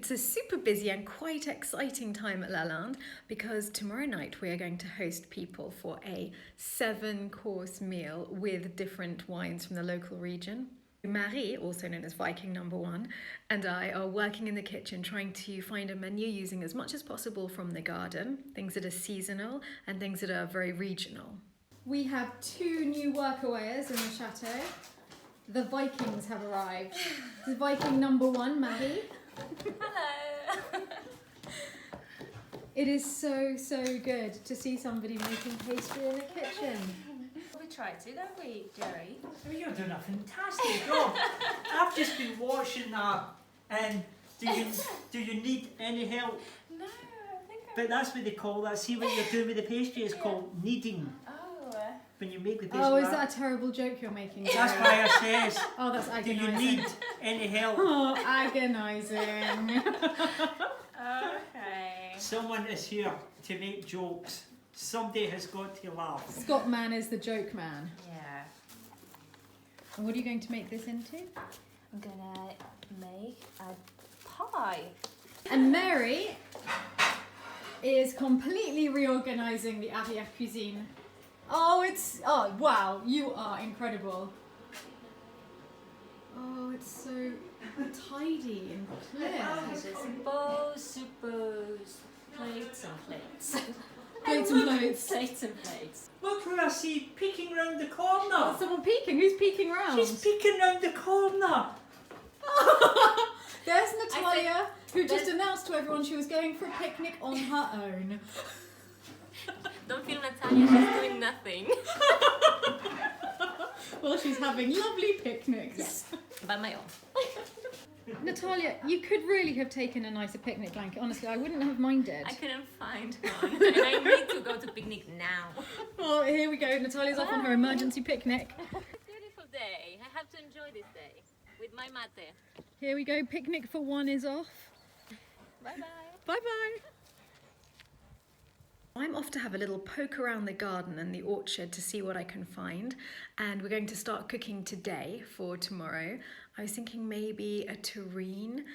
It's a super busy and quite exciting time at Lalande because tomorrow night we are going to host people for a 7-course meal with different wines from the local region. Marie, also known as Viking Number One, and I are working in the kitchen trying to find a menu using as much as possible from the garden, things that are seasonal and things that are very regional. We have 2 new workaways in the chateau. The Vikings have arrived. This is Viking Number One, Marie. Hello! It is so good to see somebody making pastry in the kitchen. We try to, don't we, Jerry? Oh, you're doing a fantastic job. I've just been watching that, and do you need any help? No, I think But that's what they call that. See what you're doing with the pastry is called kneading. Oh. When you make the pastry. Oh, is that a terrible joke you're making? That's why I says. Oh, that's Do agonising. you need any help? Oh, agonising. Okay. Someone is here to make jokes. Somebody has got to laugh. Scott Man is the joke man. Yeah. And what are you going to make this into? I'm gonna make a pie. And Mary is completely reorganising the arrière cuisine. Oh, wow, you are incredible. Oh, it's so tidy and clear. Suppose, plates and plates. Plates and plates. Plates and plates. Look who I see peeking round the corner. Someone peeking? Who's peeking round? She's peeking round the corner. There's Natalia, who just announced to everyone she was going for a picnic on her own. Don't feel Natalia, she's doing nothing. Well, she's having lovely picnics. Yes, by my own. Natalia, you could really have taken a nicer picnic blanket. Honestly, I wouldn't have minded. I couldn't find one, and I need to go to picnic now. Oh, here we go. Natalia's off on her emergency picnic. Beautiful day. I have to enjoy this day with my mate. Here we go. Picnic for one is off. Bye bye. Bye bye. I'm off to have a little poke around the garden and the orchard to see what I can find, and we're going to start cooking today for tomorrow. I was thinking maybe a terrine.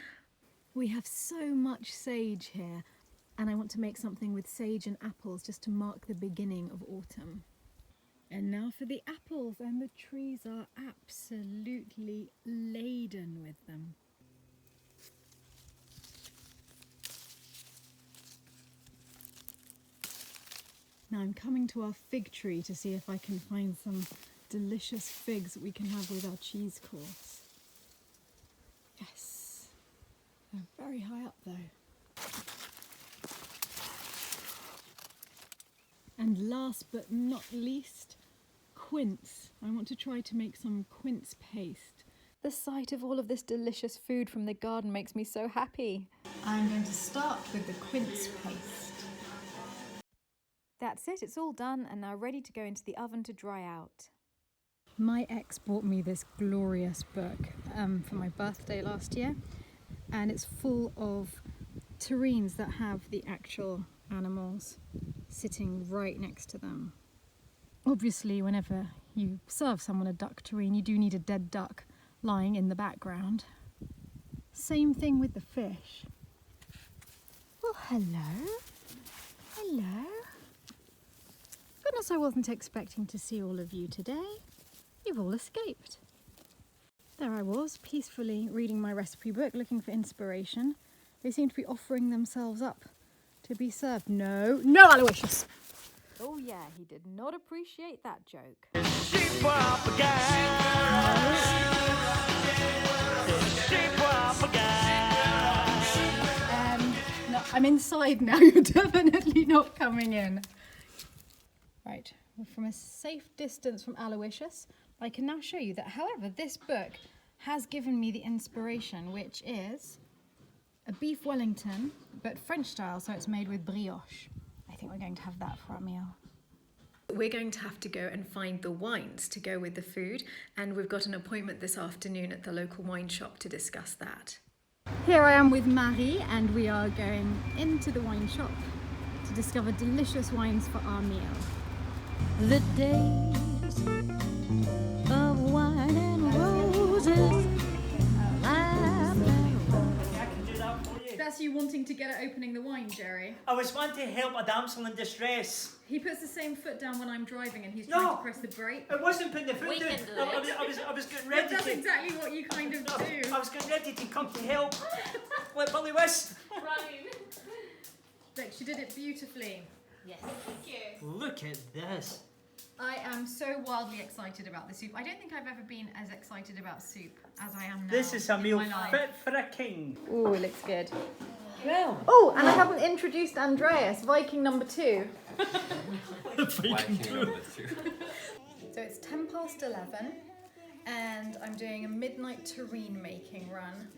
We have so much sage here, and I want to make something with sage and apples just to mark the beginning of autumn. And now for the apples, and the trees are absolutely laden with them. Now I'm coming to our fig tree to see if I can find some delicious figs that we can have with our cheese course. Yes, they're very high up though. And last but not least, quince. I want to try to make some quince paste. The sight of all of this delicious food from the garden makes me so happy. I'm going to start with the quince paste. That's it, it's all done and now ready to go into the oven to dry out. My ex bought me this glorious book for my birthday last year, and it's full of terrines that have the actual animals sitting right next to them. Obviously, whenever you serve someone a duck terrine, you do need a dead duck lying in the background. Same thing with the fish. Well, hello. Hello. Goodness, I wasn't expecting to see all of you today. You've all escaped. There I was, peacefully reading my recipe book, looking for inspiration. They seem to be offering themselves up to be served. No, Aloysius! Oh yeah, he did not appreciate that joke. No, I'm inside now. You're definitely not coming in. Right, well, from a safe distance from Aloysius, I can now show you that, however, this book has given me the inspiration, which is a beef Wellington, but French style, so it's made with brioche. I think we're going to have that for our meal. We're going to have to go and find the wines to go with the food, and we've got an appointment this afternoon at the local wine shop to discuss that. Here I am with Marie, and we are going into the wine shop to discover delicious wines for our meal. The days of wine and roses. I can do that for you. That's you wanting to get at opening the wine, Jerry. I was wanting to help a damsel in distress. He puts the same foot down when I'm driving and he's No. trying to press the brake. I wasn't putting the foot We down. can do I was getting ready That's to. exactly what you kind of do. I was getting ready to come to help. Like Billy Whist. Ryan. Look, she did it beautifully. Yes. Thank you. Look at this. I am so wildly excited about the soup. I don't think I've ever been as excited about soup as I am now. This is a in meal my life. fit for a king. Ooh, it looks good. Well. Oh, and I haven't introduced Andreas, Viking number 2. Viking number 2. So it's 10 past 11 and I'm doing a midnight terrine making run.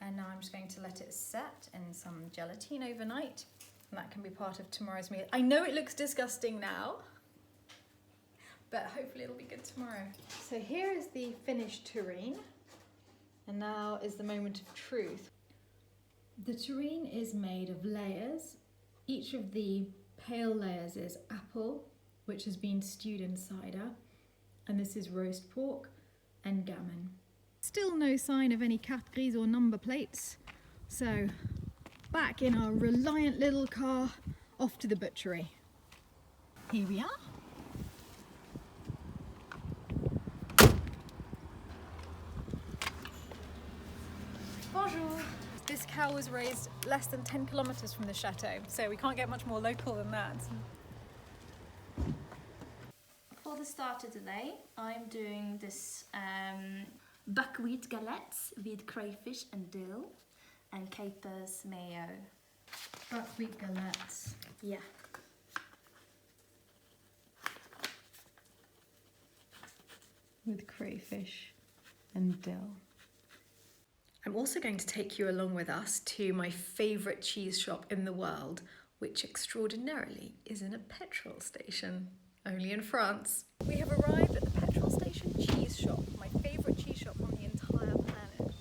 And now I'm just going to let it set in some gelatine overnight. And that can be part of tomorrow's meal. I know it looks disgusting now, but hopefully it'll be good tomorrow. So here is the finished terrine. And now is the moment of truth. The terrine is made of layers. Each of the pale layers is apple, which has been stewed in cider. And this is roast pork and gammon. Still no sign of any carte grise or number plates. So back in our reliant little car, off to the butchery. Here we are. Bonjour. This cow was raised less than 10 kilometers from the chateau, so we can't get much more local than that. For the starter today, I'm doing this buckwheat galettes with crayfish and dill and capers mayo. Buckwheat galettes. Yeah. With crayfish and dill. I'm also going to take you along with us to my favourite cheese shop in the world, which extraordinarily is in a petrol station, only in France. We have arrived at the petrol station cheese shop, my favourite cheese shop on the entire planet.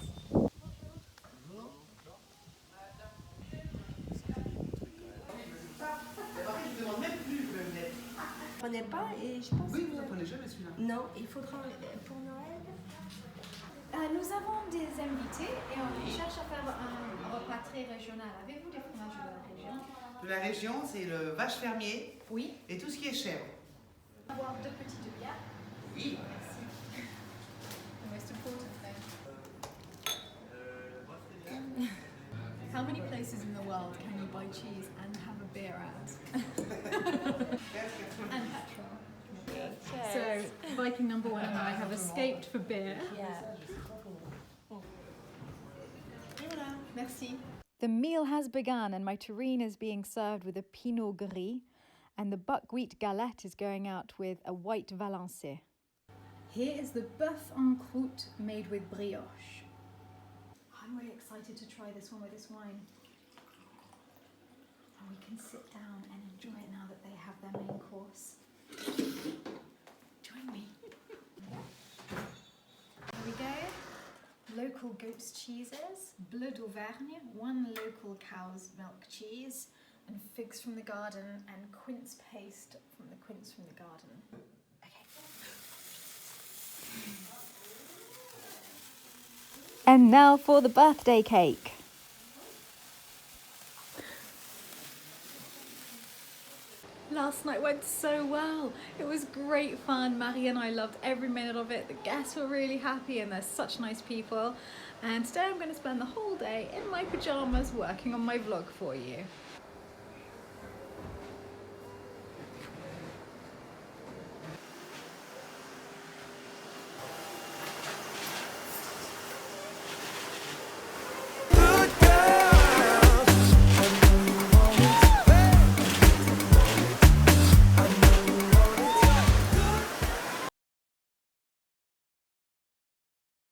Je connais pas et je pense Oui, vous que... ne prenez jamais celui-là. Non, il faudra pour Noël. Nous avons des invités et on cherche à faire un repas très régional. Avez-vous des fromages de la région? De la région, c'est le vache fermier Oui. et tout ce qui est chèvre. Avoir 2 petites bières. Oui. Merci. The most important thing. How many places in the world can you buy cheese and have a beer at? And petrol. So, Viking number 1 and I have escaped for beer. Merci. The meal has begun and my terrine is being served with a pinot gris and the buckwheat galette is going out with a white Valençay. Here is the bœuf en croûte made with brioche. I'm really excited to try this one with this wine. And we can sit down and enjoy it now that they have their main course. Join me. Here we go. Local goat's cheeses, bleu d'Auvergne, 1 local cow's milk cheese, and figs from the garden, and quince paste from the quince from the garden. Okay. And now for the birthday cake. Last night went so well. It was great fun. Marie and I loved every minute of it. The guests were really happy and they're such nice people. And today I'm going to spend the whole day in my pajamas working on my vlog for you.